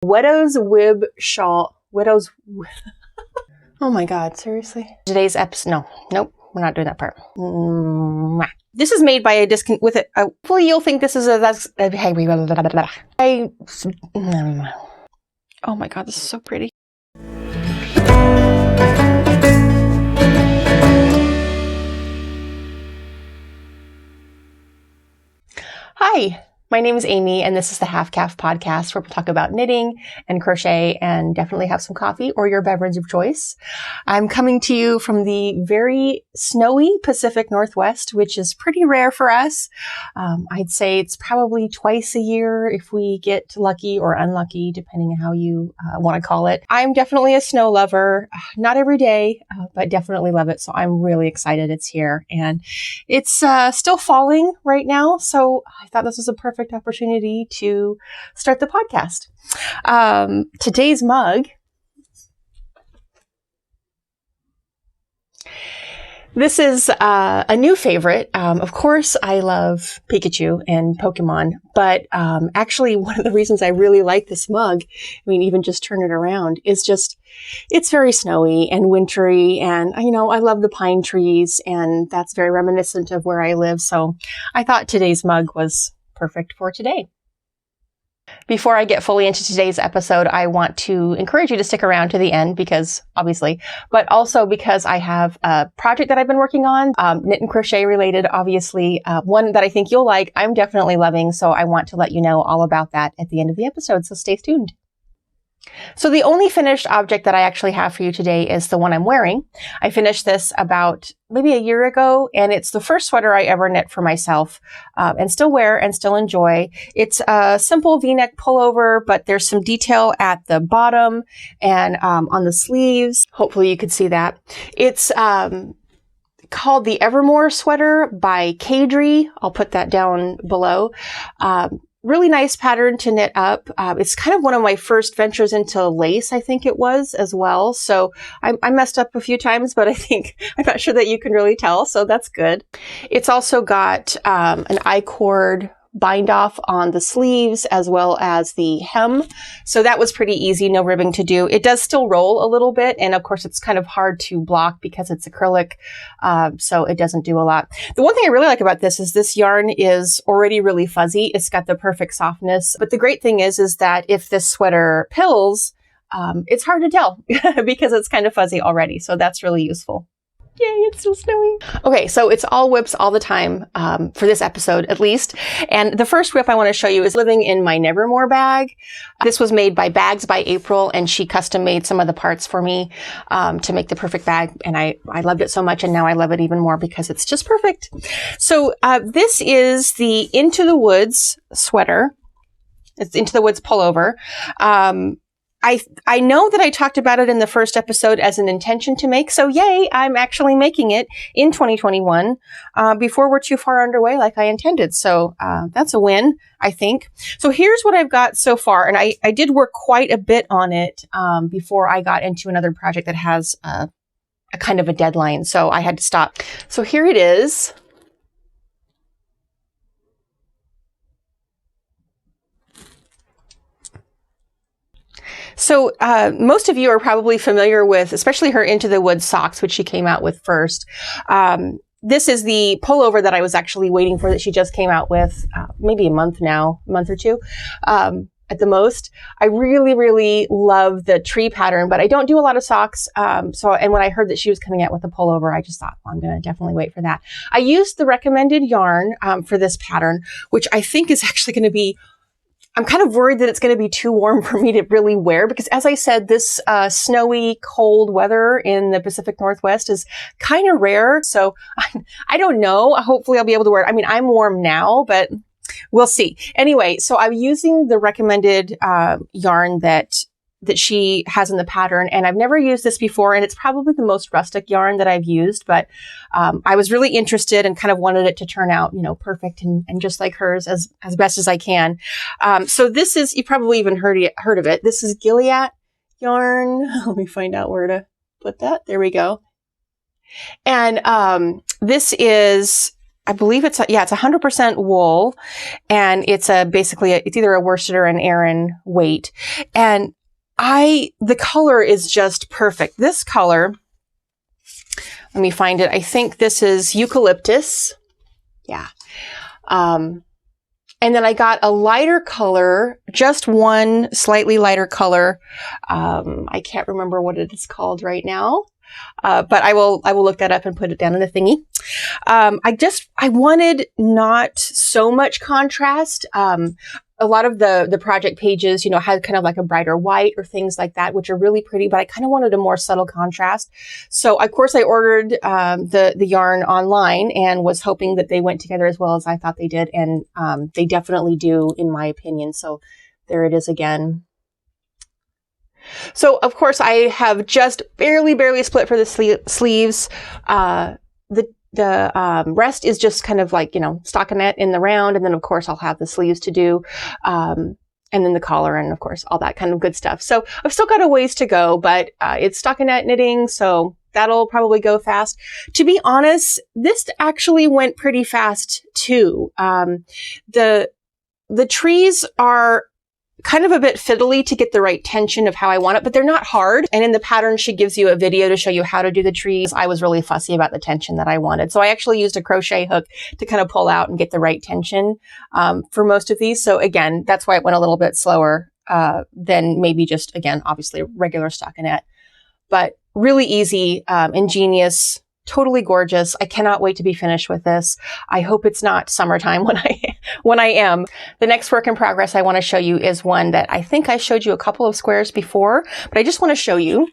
Widow's Wib Shawl. Widow's... Oh my God, seriously? Today's episode... Nope, we're not doing that part. This is made by a hopefully you'll think this is a... Oh my God, this is so pretty. Hi, my name is Amy, and this is the HalfCaff podcast, where we'll talk about knitting and crochet and definitely have some coffee or your beverage of choice. I'm coming to you from the very snowy Pacific Northwest, which is pretty rare for us. I'd say it's probably twice a year if we get lucky or unlucky, depending on how you want to call it. I'm definitely a snow lover, not every day, but definitely love it. So I'm really excited it's here, and it's still falling right now. So I thought this was a perfect opportunity to start the podcast. Today's mug. This is a new favorite. Of course, I love Pikachu and Pokemon, but actually one of the reasons I really like this mug, I mean, even just turn it around, is just, it's very snowy and wintry, and I love the pine trees, and that's very reminiscent of where I live, so I thought today's mug was perfect for today. Before I get fully into today's episode, I want to encourage you to stick around to the end because, obviously, but also because I have a project that I've been working on, knit and crochet related, obviously, one that I think you'll like, I'm definitely loving, so I want to let you know all about that at the end of the episode, so stay tuned. So the only finished object that I actually have for you today is the one I'm wearing. I finished this about maybe a year ago, and it's the first sweater I ever knit for myself, and still wear and still enjoy. It's a simple V-neck pullover, but there's some detail at the bottom and on the sleeves. Hopefully you could see that. It's called the Evermore sweater by Caidree. I'll put that down below. Really nice pattern to knit up. It's kind of one of my first ventures into lace, I think it was as well. So I messed up a few times, but I'm not sure that you can really tell. So that's good. It's also got an I-cord bind off on the sleeves as well as the hem. So that was pretty easy, no ribbing to do. It does still roll a little bit. And of course, it's kind of hard to block because it's acrylic. So it doesn't do a lot. The one thing I really like about this is this yarn is already really fuzzy. It's got the perfect softness. But the great thing is that if this sweater pills, it's hard to tell because it's kind of fuzzy already. So that's really useful. Yay, it's still snowy. Okay, so it's all whips all the time for this episode, at least. And the first whip I want to show you is living in my Evermore bag. This was made by Bags by April, and she custom made some of the parts for me to make the perfect bag. And I loved it so much, and now I love it even more because it's just perfect. So this is the Into the Woods sweater. It's Into the Woods pullover. I know that I talked about it in the first episode as an intention to make, so yay, I'm actually making it in 2021 before we're too far underway like I intended. So that's a win, I think. So here's what I've got so far, and I did work quite a bit on it before I got into another project that has a kind of a deadline, so I had to stop. So here it is. So most of you are probably familiar with, especially her Into the Woods socks, which she came out with first. This is the pullover that I was actually waiting for that she just came out with, maybe a month or two at the most. I really, really love the tree pattern, but I don't do a lot of socks. And when I heard that she was coming out with a pullover, I just thought, well, I'm going to definitely wait for that. I used the recommended yarn for this pattern, which I think is actually going to be, I'm kind of worried that it's going to be too warm for me to really wear because, as I said, this snowy, cold weather in the Pacific Northwest is kind of rare. So I don't know. Hopefully I'll be able to wear it. I mean, I'm warm now, but we'll see. Anyway, so I'm using the recommended yarn that she has in the pattern, and I've never used this before, and it's probably the most rustic yarn that I've used, but I was really interested and kind of wanted it to turn out, perfect and just like hers as best as I can. So this is, you probably even heard of it. This is Gilead Yarn. Let me find out where to put that. There we go. And this is I believe it's, yeah, it's 100% wool, and it's basically it's either a worsted or an Aran weight. And the color is just perfect. This color, let me find it. I think this is eucalyptus. Yeah. And then I got a lighter color, just one slightly lighter color. I can't remember what it is called right now. But I will look that up and put it down in the thingy. I wanted not so much contrast. A lot of the project pages, you know, had kind of like a brighter white or things like that, which are really pretty, but I kind of wanted a more subtle contrast. So of course I ordered, the yarn online and was hoping that they went together as well as I thought they did. And, they definitely do, in my opinion. So there it is again. So, of course, I have just barely split for the sleeves. The rest is just kind of like, you know, stockinette in the round. And then, of course, I'll have the sleeves to do. And then the collar and, of course, all that kind of good stuff. So I've still got a ways to go, but it's stockinette knitting. So that'll probably go fast. To be honest, this actually went pretty fast, too. The trees are kind of a bit fiddly to get the right tension of how I want it, but they're not hard. And in the pattern, she gives you a video to show you how to do the trees. I was really fussy about the tension that I wanted. So I actually used a crochet hook to kind of pull out and get the right tension, for most of these. So again, that's why it went a little bit slower, than maybe just, again, obviously regular stockinette, but really easy, ingenious, totally gorgeous. I cannot wait to be finished with this. I hope it's not summertime when I am. The next work in progress I want to show you is one that I think I showed you a couple of squares before, but I just want to show you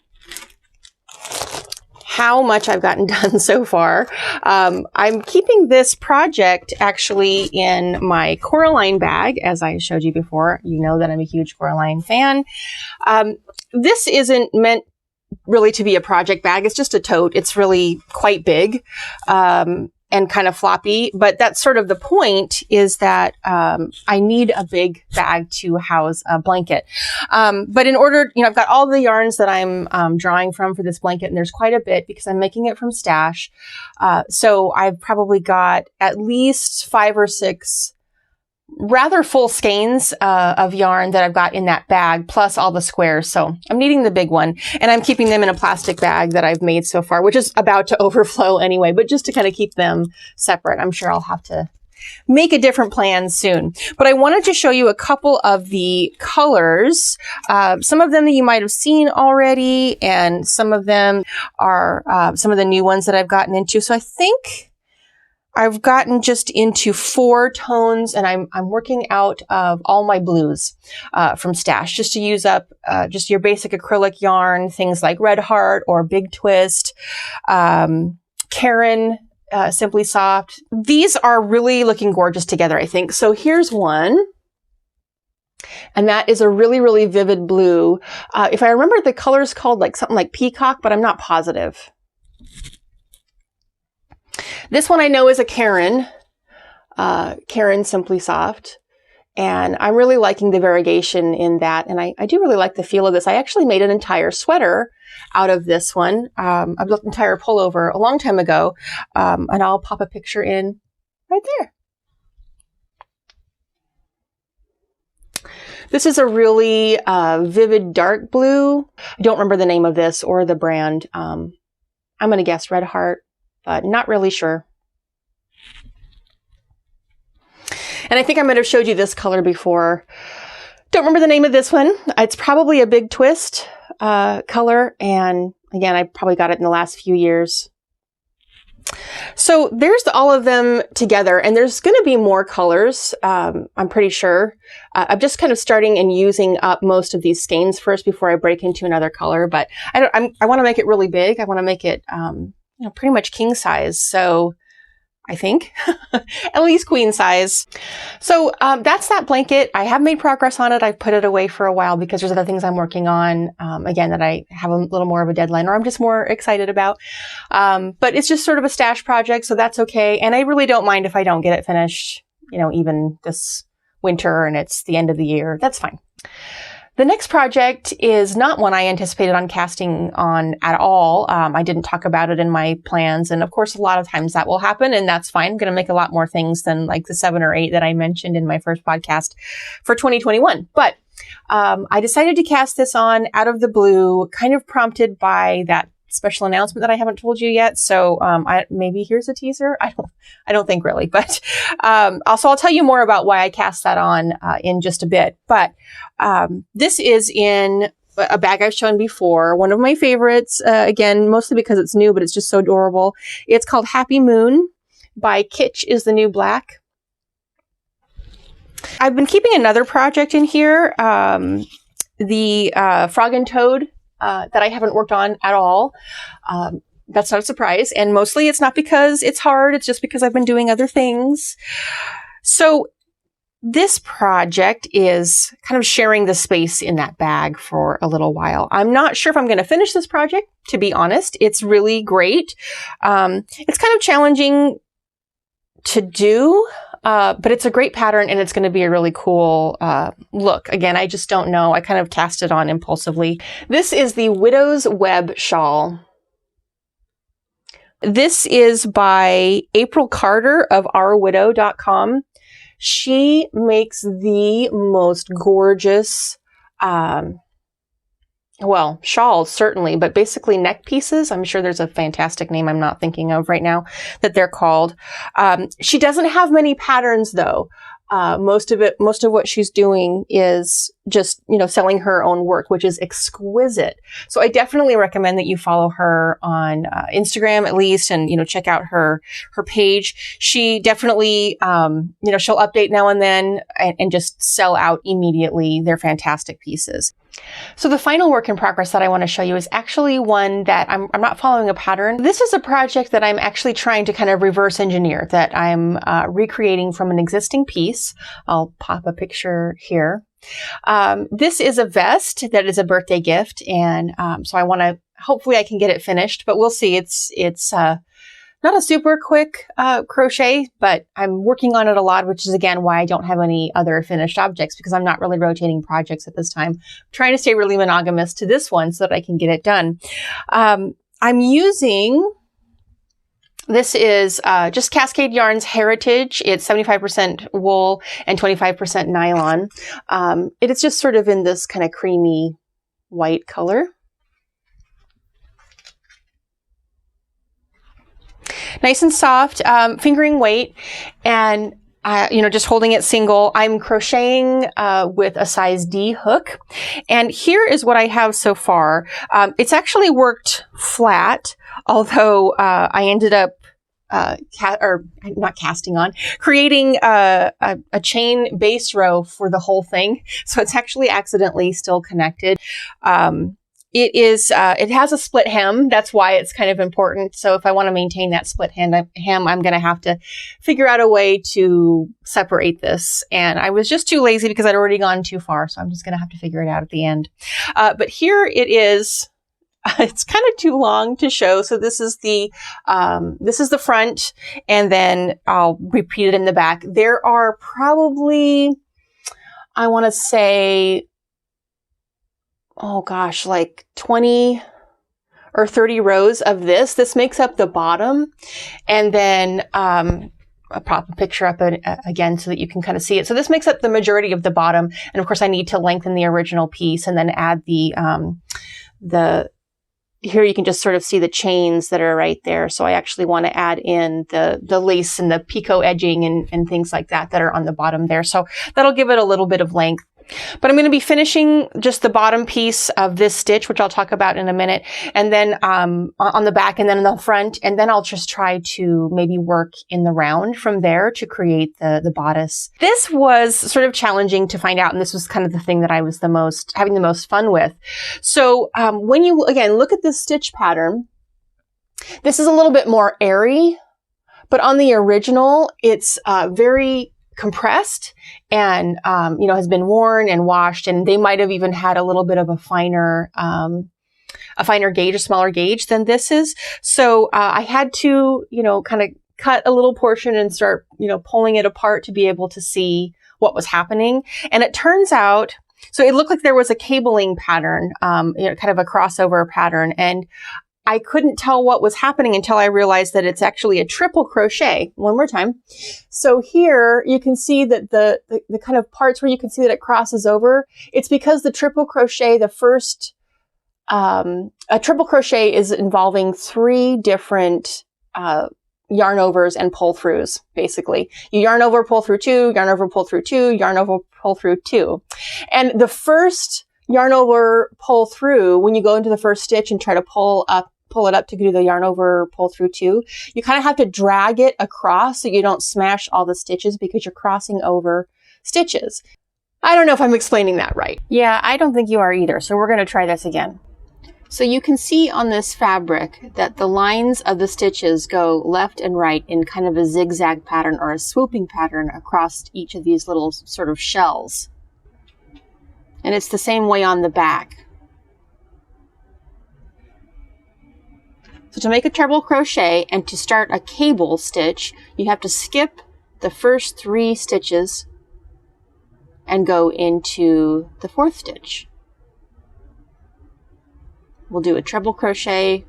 how much I've gotten done so far. I'm keeping this project actually in my Coraline bag, as I showed you before. You know that I'm a huge Coraline fan. This isn't meant really to be a project bag. It's just a tote. It's really quite big, and kind of floppy, but that's sort of the point, is that, I need a big bag to house a blanket. But in order, you know, I've got all the yarns that I'm, drawing from for this blanket, and there's quite a bit because I'm making it from stash. So I've probably got at least 5 or 6 rather full skeins of yarn that I've got in that bag, plus all the squares. So I'm needing the big one, and I'm keeping them in a plastic bag that I've made so far, which is about to overflow anyway, but just to kind of keep them separate. I'm sure I'll have to make a different plan soon. But I wanted to show you a couple of the colors, some of them that you might have seen already, and some of them are some of the new ones that I've gotten into. So I think I've gotten just into 4 tones, and I'm working out of all my blues from stash, just to use up just your basic acrylic yarn, things like Red Heart or Big Twist, Karen, Simply Soft. These are really looking gorgeous together, I think. So here's one. And that is a really vivid blue. If I remember, the color is called like something like Peacock, but I'm not positive. This one I know is a Karen, Karen Simply Soft, and I'm really liking the variegation in that, and I do really like the feel of this. I actually made an entire sweater out of this one. I built an entire pullover a long time ago, and I'll pop a picture in right there. This is a really vivid dark blue. I don't remember the name of this or the brand. I'm going to guess Red Heart, but not really sure. And I think I might have showed you this color before. Don't remember the name of this one. It's probably a Big Twist color. And again, I probably got it in the last few years. So there's all of them together, and there's going to be more colors, I'm pretty sure. I'm just kind of starting and using up most of these skeins first before I break into another color. But I want to make it really big. I want to make it you know, pretty much king size. So I think at least queen size. So that's that blanket. I have made progress on it. I've put it away for a while because there's other things I'm working on, again, that I have a little more of a deadline, or I'm just more excited about. But it's just sort of a stash project, so that's okay. And I really don't mind if I don't get it finished, you know, even this winter and it's the end of the year. That's fine. The next project is not one I anticipated on casting on at all. I didn't talk about it in my plans. And of course, a lot of times that will happen, and that's fine. I'm going to make a lot more things than like the 7 or 8 that I mentioned in my first podcast for 2021. But I decided to cast this on out of the blue, kind of prompted by that special announcement that I haven't told you yet. So maybe here's a teaser. I don't think really, but also I'll tell you more about why I cast that on in just a bit. But this is in a bag I've shown before. One of my favorites, again, mostly because it's new, but it's just so adorable. It's called Happy Moon by Kitsch is the New Black. I've been keeping another project in here, the Frog and Toad. That I haven't worked on at all. That's not a surprise. And mostly it's not because it's hard. It's just because I've been doing other things. So this project is kind of sharing the space in that bag for a little while. I'm not sure if I'm going to finish this project, to be honest. It's really great. It's kind of challenging to do. But it's a great pattern and it's going to be a really cool look. Again, I just don't know. I kind of cast it on impulsively. This is the Widow's Web Shawl. This is by April Carter of ourwidow.com. She makes the most gorgeous, well, shawls, certainly, but basically neck pieces. I'm sure there's a fantastic name I'm not thinking of right now that they're called. She doesn't have many patterns though. Most of what she's doing is just, selling her own work, which is exquisite. So I definitely recommend that you follow her on Instagram at least, and, check out her page. She definitely, she'll update now and then and just sell out immediately. They're fantastic pieces. So the final work in progress that I want to show you is actually one that I'm not following a pattern. This is a project that I'm actually trying to kind of reverse engineer, that I'm recreating from an existing piece. I'll pop a picture here. This is a vest that is a birthday gift, and so I want to, hopefully I can get it finished, but we'll see. It's not a super quick crochet, but I'm working on it a lot, which is again why I don't have any other finished objects, because I'm not really rotating projects at this time. I'm trying to stay really monogamous to this one so that I can get it done. I'm using, this is just Cascade Yarn's Heritage. It's 75% wool and 25% nylon. It is just sort of in this kind of creamy white color. Nice and soft, fingering weight, and just holding it single. I'm crocheting with a size D hook, and here is what I have so far. It's actually worked flat, although I ended up creating a chain base row for the whole thing, so it's actually accidentally still connected. It has a split hem. That's why it's kind of important. So if I want to maintain that split hem, I'm going to have to figure out a way to separate this. And I was just too lazy because I'd already gone too far. So I'm just going to have to figure it out at the end. But here it is. It's kind of too long to show. So this is the front, and then I'll repeat it in the back. There are probably, I want to say, oh gosh, like 20 or 30 rows of this. This makes up the bottom. And then I'll pop a picture up again so that you can kind of see it. So this makes up the majority of the bottom. And of course I need to lengthen the original piece and then add here you can just sort of see the chains that are right there. So I actually want to add in the lace and the picot edging and things like that are on the bottom there. So that'll give it a little bit of length. But I'm going to be finishing just the bottom piece of this stitch, which I'll talk about in a minute, and then on the back and then in the front, and then I'll just try to maybe work in the round from there to create the bodice. This was sort of challenging to find out, and this was kind of the thing that I was having the most fun with. So when you, again, look at this stitch pattern, this is a little bit more airy, but on the original, it's very compressed and, has been worn and washed, and they might have even had a little bit of a finer gauge, a smaller gauge than this is. So, I had to, kind of cut a little portion and start, pulling it apart to be able to see what was happening. And it turns out So it looked like there was a cabling pattern, you know, kind of a crossover pattern. And I couldn't tell what was happening until I realized that it's actually a triple crochet. One more time. So here you can see that the kind of parts where you can see that it crosses over, it's because the triple crochet, the first, a triple crochet is involving 3 different, yarn overs and pull throughs, basically. You yarn over, pull through 2, yarn over, pull through 2, yarn over, pull through 2. And the first yarn over, pull through, when you go into the first stitch and try to pull it up to do the yarn over, pull through 2, you kind of have to drag it across so you don't smash all the stitches because you're crossing over stitches. I don't know if I'm explaining that right. Yeah, I don't think you are either. So we're going to try this again. So you can see on this fabric that the lines of the stitches go left and right in kind of a zigzag pattern or a swooping pattern across each of these little sort of shells. And it's the same way on the back. So to make a treble crochet and to start a cable stitch, you have to skip the first 3 stitches and go into the 4th stitch. We'll do a treble crochet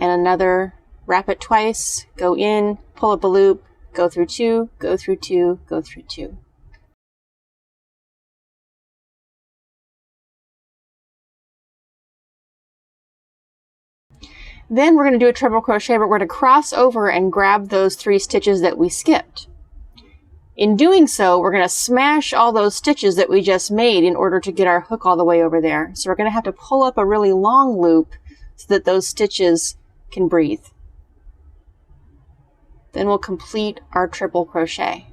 and another, wrap it twice, go in, pull up a loop, go through 2, go through 2, go through 2. Then we're going to do a treble crochet, but we're going to cross over and grab those 3 stitches that we skipped. In doing so, we're going to smash all those stitches that we just made in order to get our hook all the way over there. So we're going to have to pull up a really long loop so that those stitches can breathe. Then we'll complete our triple crochet.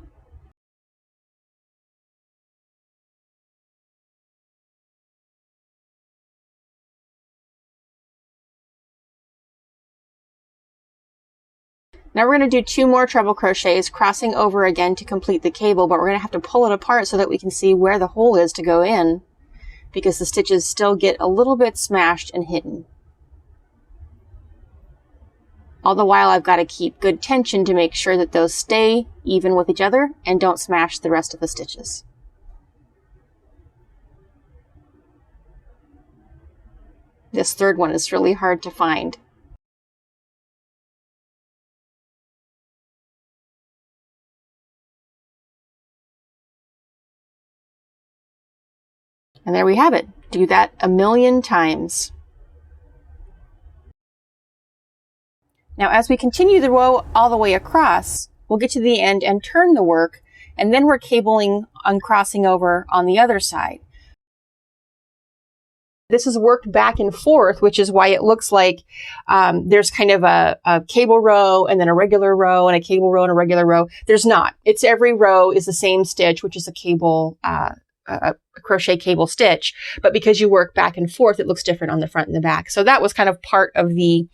Now we're going to do 2 more treble crochets, crossing over again to complete the cable, but we're going to have to pull it apart so that we can see where the hole is to go in, because the stitches still get a little bit smashed and hidden. All the while I've got to keep good tension to make sure that those stay even with each other and don't smash the rest of the stitches. This 3rd one is really hard to find. And there we have it. Do that a million times. Now, as we continue the row all the way across, we'll get to the end and turn the work, and then we're cabling and crossing over on the other side. This is worked back and forth, which is why it looks like there's kind of a cable row and then a regular row and a cable row and a regular row. There's not. It's every row is the same stitch, which is a cable a crochet cable stitch, but because you work back and forth, it looks different on the front and the back. So that was kind of part of the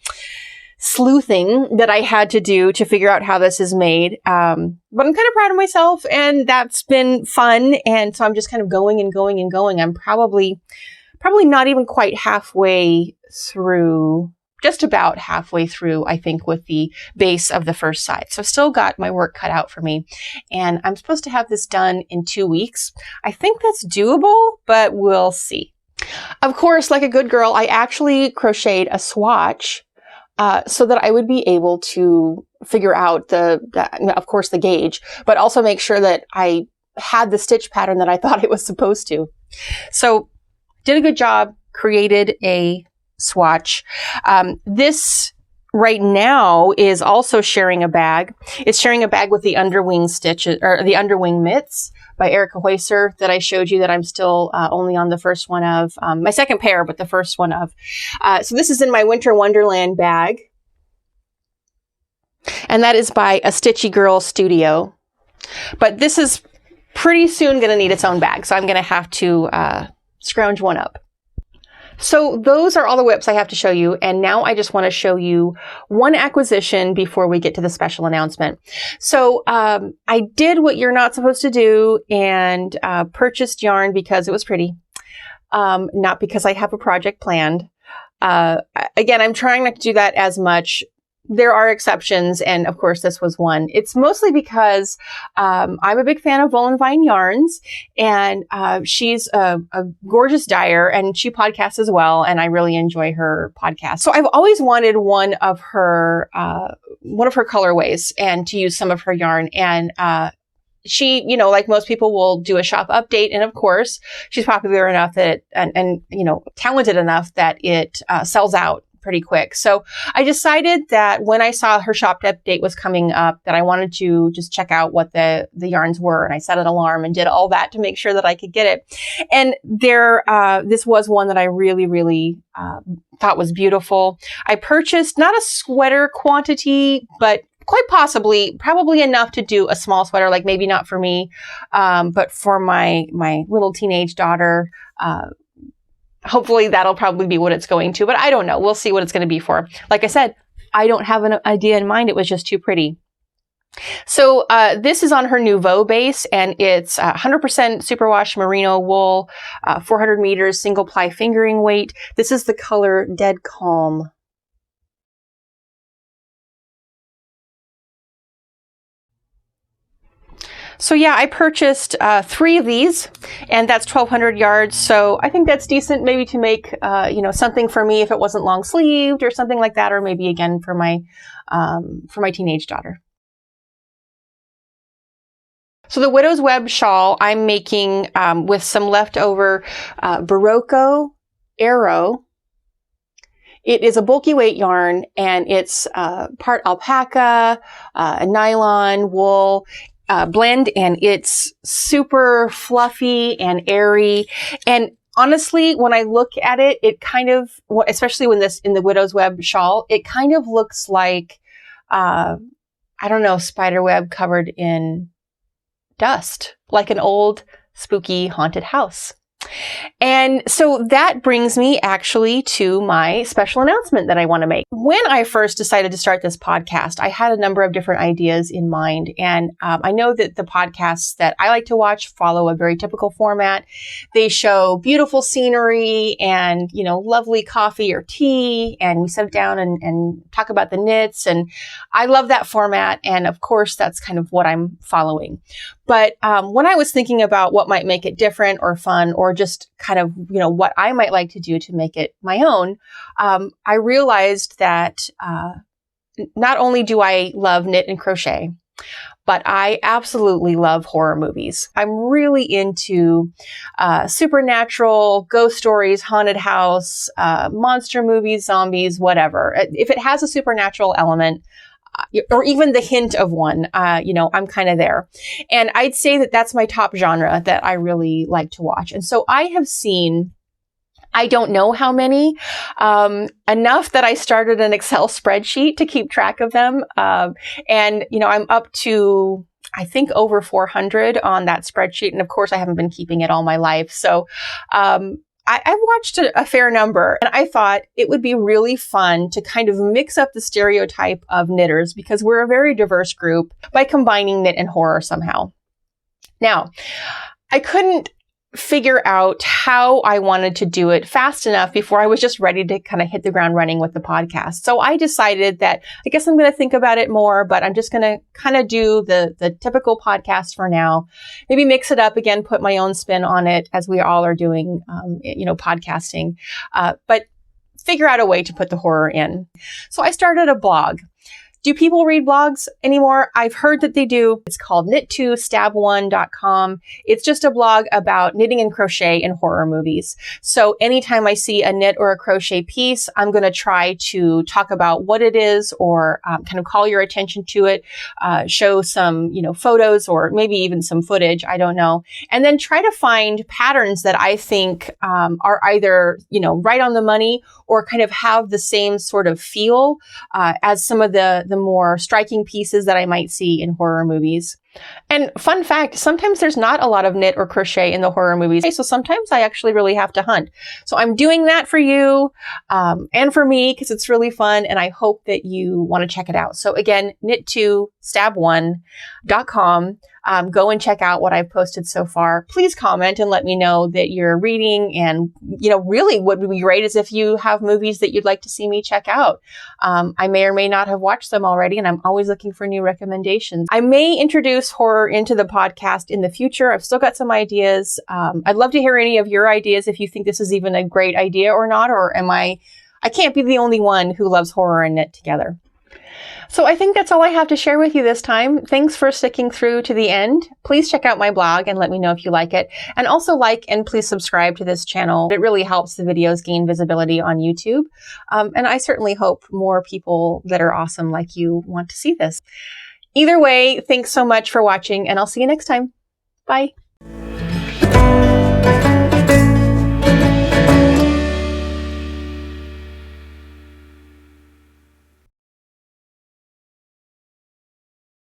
sleuthing that I had to do to figure out how this is made. But I'm kind of proud of myself, and that's been fun. And so I'm just kind of going and going and going. I'm probably not even quite halfway through, just about halfway through, I think, with the base of the first side. So I've still got my work cut out for me. And I'm supposed to have this done in 2 weeks. I think that's doable, but we'll see. Of course, like a good girl, I actually crocheted a swatch so that I would be able to figure out of course, the gauge, but also make sure that I had the stitch pattern that I thought it was supposed to. So did a good job, created a swatch. This right now is also sharing a bag. It's sharing a bag with the underwing stitches, or the underwing mitts by Erica Hoyser that I showed you that I'm still only on the first one of, my second pair, but the first one of. So this is in my Winter Wonderland bag. And that is by a Stitchy Girl Studio. But this is pretty soon going to need its own bag. So I'm going to have to scrounge one up. So those are all the WIPs I have to show you. And now I just want to show you one acquisition before we get to the special announcement. So I did what you're not supposed to do and purchased yarn because it was pretty, not because I have a project planned. Again, I'm trying not to do that as much there are exceptions, and of course this was one. It's mostly because I'm a big fan of Voolenvine yarns, and she's a gorgeous dyer, and she podcasts as well, and I really enjoy her podcast. So I've always wanted one of her colorways and to use some of her yarn, and she, you know, like most people, will do a shop update, and of course she's popular enough that and you know, talented enough that it sells out pretty quick. So I decided that when I saw her shop update was coming up, that I wanted to just check out what the yarns were. And I set an alarm and did all that to make sure that I could get it. And this was one that I really, really thought was beautiful. I purchased not a sweater quantity, but quite possibly, probably enough to do a small sweater, like maybe not for me, but for my little teenage daughter. Hopefully that'll probably be what it's going to, but I don't know. We'll see what it's going to be for. Like I said, I don't have an idea in mind. It was just too pretty. So this is on her Nouveau base, and it's 100% superwash merino wool, 400 meters, single ply fingering weight. This is the color Dead Calm. So yeah, I purchased 3 of these, and that's 1,200 yards. So I think that's decent, maybe to make you know, something for me if it wasn't long sleeved or something like that, or maybe again for my teenage daughter. So the Widow's Web shawl I'm making with some leftover Berrocco Aero. It is a bulky weight yarn, and it's part alpaca, nylon, wool. Blend, and it's super fluffy and airy. And honestly, when I look at it, it kind of, especially when in the Widow's Web shawl, it kind of looks like, I don't know, spider web covered in dust, like an old spooky haunted house. And so that brings me actually to my special announcement that I want to make. When I first decided to start this podcast, I had a number of different ideas in mind. And I know that the podcasts that I like to watch follow a very typical format. They show beautiful scenery and, you know, lovely coffee or tea. And we sit down and talk about the knits. And I love that format. And of course, that's kind of what I'm following. But when I was thinking about what might make it different or fun, or just kind of, you know, what I might like to do to make it my own, I realized that not only do I love knit and crochet, but I absolutely love horror movies. I'm really into supernatural, ghost stories, haunted house, monster movies, zombies, whatever. If it has a supernatural element, or even the hint of one, you know, I'm kind of there. And I'd say that that's my top genre that I really like to watch. And so I have seen, I don't know how many, enough that I started an Excel spreadsheet to keep track of them. And, you know, I'm up to, I think, over 400 on that spreadsheet. And of course, I haven't been keeping it all my life. So, I've watched a fair number, and I thought it would be really fun to kind of mix up the stereotype of knitters, because we're a very diverse group, by combining knit and horror somehow. Now, I couldn't figure out how I wanted to do it fast enough before I was just ready to kind of hit the ground running with the podcast. So I decided that I guess I'm going to think about it more, but I'm just going to kind of do the typical podcast for now. Maybe mix it up again, put my own spin on it, as we all are doing, you know, podcasting, but figure out a way to put the horror in. So I started a blog. Do people read blogs anymore? I've heard that they do. It's called knit2stab1.com. It's just a blog about knitting and crochet in horror movies. So anytime I see a knit or a crochet piece, I'm going to try to talk about what it is, or kind of call your attention to it, show some, you know, photos, or maybe even some footage. I don't know. And then try to find patterns that I think are either, you know, right on the money, or kind of have the same sort of feel as some of the more striking pieces that I might see in horror movies. And fun fact, sometimes there's not a lot of knit or crochet in the horror movies. So sometimes I actually really have to hunt. So I'm doing that for you and for me, because it's really fun. And I hope that you want to check it out. So again, knit2stab1.com. go and check out what I've posted so far. Please comment and let me know that you're reading. And, really what would be great is if you have movies that you'd like to see me check out. I may or may not have watched them already, and I'm always looking for new recommendations. I may introduce horror into the podcast in the future. I've still got some ideas. I'd love to hear any of your ideas if you think this is even a great idea or not, or I can't be the only one who loves horror and knit together. So I think that's all I have to share with you this time. Thanks for sticking through to the end. Please check out my blog and let me know if you like it. And also like and please subscribe to this channel. It really helps the videos gain visibility on YouTube. And I certainly hope more people that are awesome like you want to see this. Either way, thanks so much for watching, and I'll see you next time. Bye.